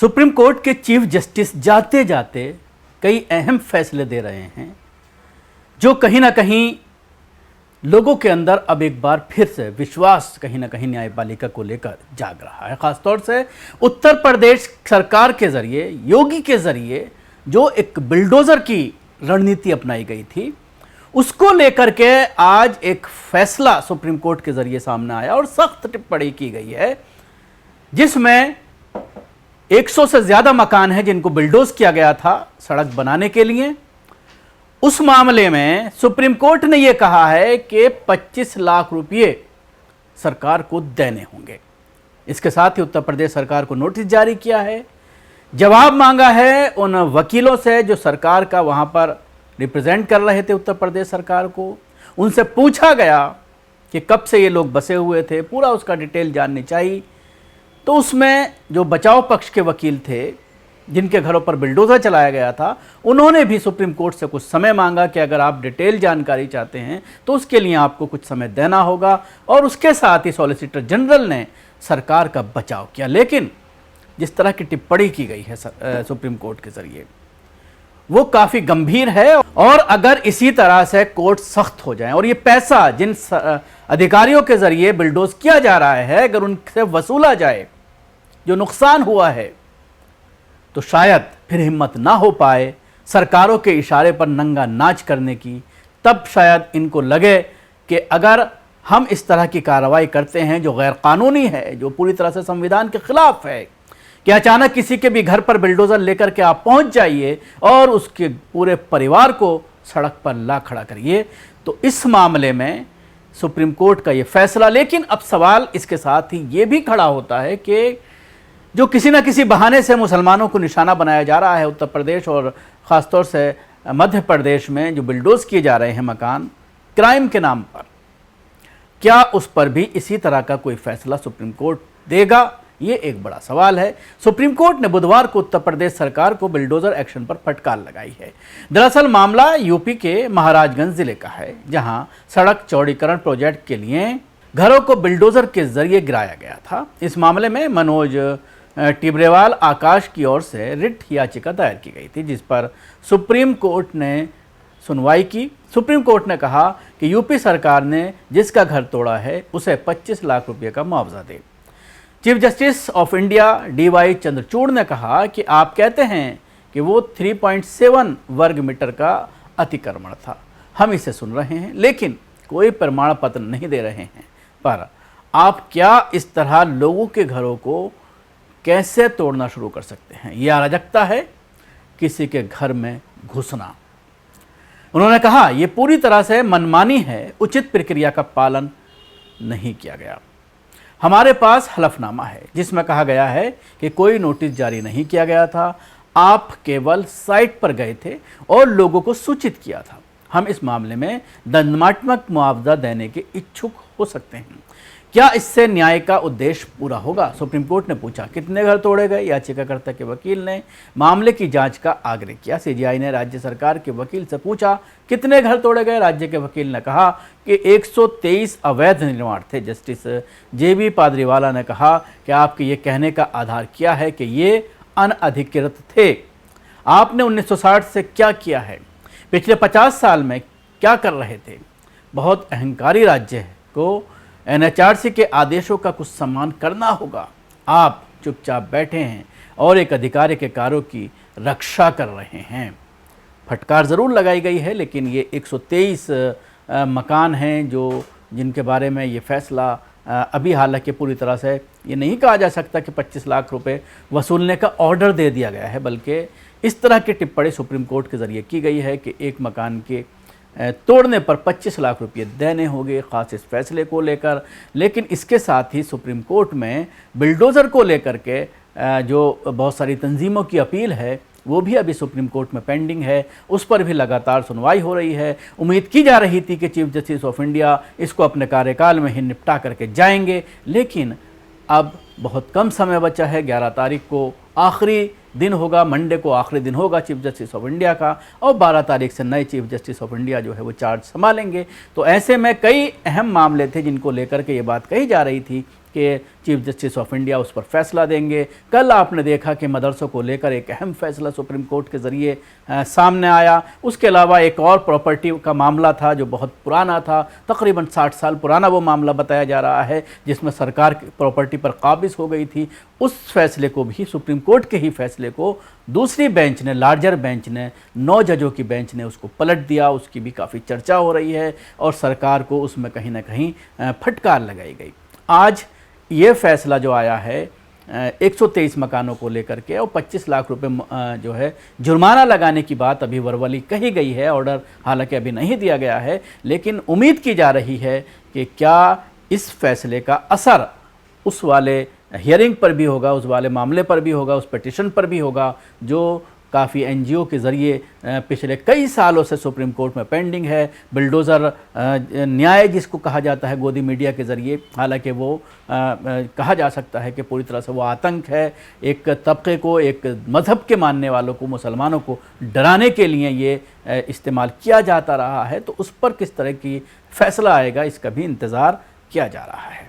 Supreme court के chief justice जाते जाते कई अहम फैसले दे रहे हैं जो कहीं ना कहीं लोगों के अंदर अब एक बार फिर से विश्वास कहीं ना कहीं न्यायपालिका को लेकर जाग रहा है। खासतौर से उत्तर प्रदेश सरकार के जरिए, योगी के जरिए जो एक बिल्डोजर की रणनीति अपनाई गई थी, उसको लेकर के आज एक फैसला सुप्रीम कोर्ट के जरिए सामने आया और सख्त टिप्पणी की गई है, जिसमें 100 से ज्यादा मकान हैं जिनको बिल्डोज किया गया था सड़क बनाने के लिए। उस मामले में सुप्रीम कोर्ट ने यह कहा है कि 25 लाख रुपए सरकार को देने होंगे। इसके साथ ही उत्तर प्रदेश सरकार को नोटिस जारी किया है, जवाब मांगा है उन वकीलों से जो सरकार का वहां पर रिप्रेजेंट कर रहे थे उत्तर प्रदेश सरकार को। उनसे पूछा गया कि कब से ये लोग बसे हुए थे, पूरा उसका डिटेल जाननी चाहिए। तो उसमें जो बचाव पक्ष के वकील थे जिनके घरों पर बिल्डोजर चलाया गया था, उन्होंने भी सुप्रीम कोर्ट से कुछ समय मांगा कि अगर आप डिटेल जानकारी चाहते हैं तो उसके लिए आपको कुछ समय देना होगा। और उसके साथ ही सॉलिसिटर जनरल ने सरकार का बचाव किया। लेकिन जिस तरह की टिप्पणी की गई है सुप्रीम कोर्ट के जरिए, वो काफ़ी गंभीर है। और अगर इसी तरह से कोर्ट सख्त हो जाए और ये पैसा जिन अधिकारियों के जरिए बिल्डोज किया जा रहा है अगर उनसे वसूला जाए जो नुकसान हुआ है, तो शायद फिर हिम्मत ना हो पाए सरकारों के इशारे पर नंगा नाच करने की। तब शायद इनको लगे कि अगर हम इस तरह की कार्रवाई करते हैं जो गैर कानूनी है, जो पूरी तरह से संविधान के खिलाफ है, कि अचानक किसी के भी घर पर बिल्डोजर लेकर के आप पहुंच जाइए और उसके पूरे परिवार को सड़क पर ला खड़ा करिए, तो इस मामले में सुप्रीम कोर्ट का ये फैसला। लेकिन अब सवाल इसके साथ ही ये भी खड़ा होता है कि जो किसी न किसी बहाने से मुसलमानों को निशाना बनाया जा रहा है उत्तर प्रदेश और ख़ासतौर से मध्य प्रदेश में जो बिल्डोज किए जा रहे हैं मकान क्राइम के नाम पर, क्या उस पर भी इसी तरह का कोई फैसला सुप्रीम कोर्ट देगा? ये एक बड़ा सवाल है। सुप्रीम कोर्ट ने बुधवार को उत्तर प्रदेश सरकार को बिल्डोजर एक्शन पर फटकार लगाई है। दरअसल मामला यूपी के महाराजगंज जिले का है, जहां सड़क चौड़ीकरण प्रोजेक्ट के लिए घरों को बिल्डोजर के जरिए गिराया गया था। इस मामले में मनोज टिब्रेवाल आकाश की ओर से रिट याचिका दायर की गई थी, जिस पर सुप्रीम कोर्ट ने सुनवाई की। सुप्रीम कोर्ट ने कहा कि यूपी सरकार ने जिसका घर तोड़ा है उसे 25 लाख रुपए का मुआवजा दे। Chief justice of India DY Chandrachud ने कहा कि आप कहते हैं कि वो 3.7 वर्ग मीटर का अतिक्रमण था, हम इसे सुन रहे हैं लेकिन कोई प्रमाण पत्र नहीं दे रहे हैं, पर आप क्या इस तरह लोगों के घरों को कैसे तोड़ना शुरू कर सकते हैं? यह अराजकता है, किसी के घर में घुसना। उन्होंने कहा यह पूरी तरह से मनमानी है, उचित प्रक्रिया का पालन नहीं किया गया। हमारे पास हलफनामा है जिसमें कहा गया है कि कोई नोटिस जारी नहीं किया गया था, आप केवल साइट पर गए थे और लोगों को सूचित किया था। हम इस मामले में दंडात्मक मुआवजा देने के इच्छुक हो सकते हैं। क्या इससे न्याय का उद्देश्य पूरा होगा? सुप्रीम कोर्ट ने पूछा। कितने घर तोड़े गए? याचिकाकर्ता के वकील ने मामले की जांच का आग्रह किया। CJI ने राज्य सरकार के वकील से पूछा कितने घर तोड़े गए? राज्य के वकील ने कहा कि 123 अवैध निर्माण थे। जस्टिस JB पादरीवाला ने कहा कि आपके ये कहने का आधार क्या है कि ये अनधिकृत थे? आपने 1960 से क्या किया है? पिछले 50 साल में क्या कर रहे थे? बहुत अहंकारी राज्य को NHRC के आदेशों का कुछ सम्मान करना होगा। आप चुपचाप बैठे हैं और एक अधिकारी के कार्यों की रक्षा कर रहे हैं। फटकार ज़रूर लगाई गई है, लेकिन ये 123 मकान हैं जिनके बारे में ये फैसला अभी हालांकि पूरी तरह से ये नहीं कहा जा सकता कि 25 लाख रुपए वसूलने का ऑर्डर दे दिया गया है, बल्कि इस तरह की टिप्पणी सुप्रीम कोर्ट के ज़रिए की गई है कि एक मकान के तोड़ने पर 25 लाख रुपये देने होंगे, ख़ास इस फैसले को लेकर। लेकिन इसके साथ ही सुप्रीम कोर्ट में बिल्डोज़र को लेकर के जो बहुत सारी तंजीमों की अपील है वो भी अभी सुप्रीम कोर्ट में पेंडिंग है, उस पर भी लगातार सुनवाई हो रही है। उम्मीद की जा रही थी कि चीफ जस्टिस ऑफ इंडिया इसको अपने कार्यकाल में ही निपटा करके जाएंगे, लेकिन अब बहुत कम समय बचा है। 11 तारीख को आखिरी दिन होगा, मंडे को आखिरी दिन होगा चीफ जस्टिस ऑफ इंडिया का, और 12 तारीख से नए चीफ जस्टिस ऑफ इंडिया जो है वो चार्ज संभालेंगे। तो ऐसे में कई अहम मामले थे जिनको लेकर के ये बात कही जा रही थी कि चीफ जस्टिस ऑफ इंडिया उस पर फैसला देंगे। कल आपने देखा कि मदरसों को लेकर एक अहम फैसला सुप्रीम कोर्ट के ज़रिए सामने आया। उसके अलावा एक और प्रॉपर्टी का मामला था जो बहुत पुराना था, तकरीबन 60 साल पुराना वो मामला बताया जा रहा है, जिसमें सरकार की प्रॉपर्टी पर काबिज हो गई थी। उस फैसले को भी, सुप्रीम कोर्ट के ही फैसले को दूसरी बेंच ने, लार्जर बेंच ने, 9 जजों की बेंच ने उसको पलट दिया। उसकी भी काफ़ी चर्चा हो रही है और सरकार को उसमें कहीं ना कहीं फटकार लगाई गई। आज ये फैसला जो आया है 123 मकानों को लेकर के, और 25 लाख रुपए जो है जुर्माना लगाने की बात अभी वर्बली कही गई है। ऑर्डर हालांकि अभी नहीं दिया गया है, लेकिन उम्मीद की जा रही है कि क्या इस फैसले का असर उस वाले हियरिंग पर भी होगा, उस वाले मामले पर भी होगा, उस पिटिशन पर भी होगा जो काफ़ी एनजीओ के ज़रिए पिछले कई सालों से सुप्रीम कोर्ट में पेंडिंग है। बिल्डोज़र न्याय जिसको कहा जाता है गोदी मीडिया के ज़रिए, हालांकि वो कहा जा सकता है कि पूरी तरह से वो आतंक है। एक तबके को, एक मज़हब के मानने वालों को, मुसलमानों को डराने के लिए ये इस्तेमाल किया जाता रहा है। तो उस पर किस तरह की फ़ैसला आएगा, इसका भी इंतज़ार किया जा रहा है।